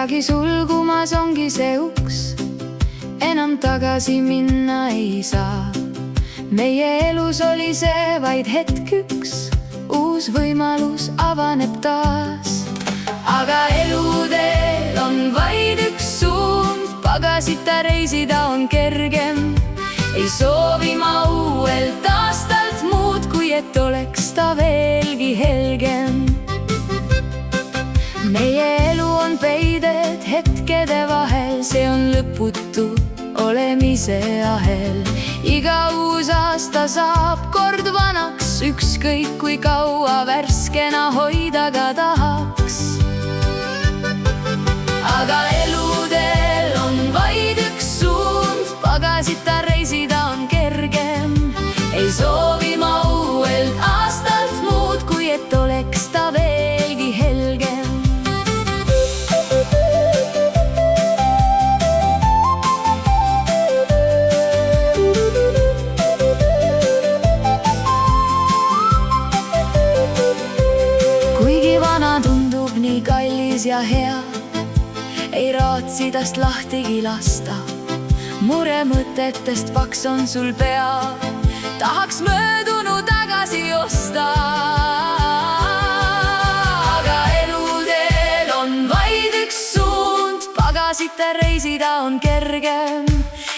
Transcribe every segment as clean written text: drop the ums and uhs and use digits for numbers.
peagi sulgumas ongi see uks, enam tagasi minna ei saa. Meie elus oli see vaid hetk üks, uus võimalus avaneb taas. Aga eluteel on vaid üks suund, pagasita reisida on kergem. Ei soovi ma uuelt aastalt muud, kui et oleks ta veelgi helgem. Meie elu on peided hetkede vahel, see on lõputu olemise ahel. Iga uus aasta saab kord vanaks, ükskõik kui kaua värskena hoida ka tahaks. Aga eluteel on vaid üks suund, pagasita reisida on kergem. Ei soovi ma uuelt aastalt muud, kui et oleks ta veelgi helgem. Kuigi vana tundub nii kallis ja hea, ei raatsi tast lahtigi lasta. Mure mõtetest paks on sul pea, tahaks möödunu tagasi osta. Aga eluteel on vaid üks suund, pagasita reisida on kergem.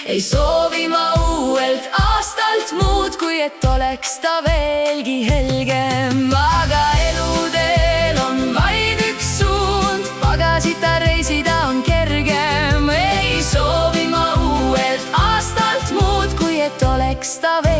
Ei soovi ma uuelt aastalt muud, kui et oleks ta veelgi helgem. Aga eluteel on vaid üks suund, pagasita reisida on kergem. Ei soovi ma uuelt aastalt muud, kui et oleks ta veelgi helgem.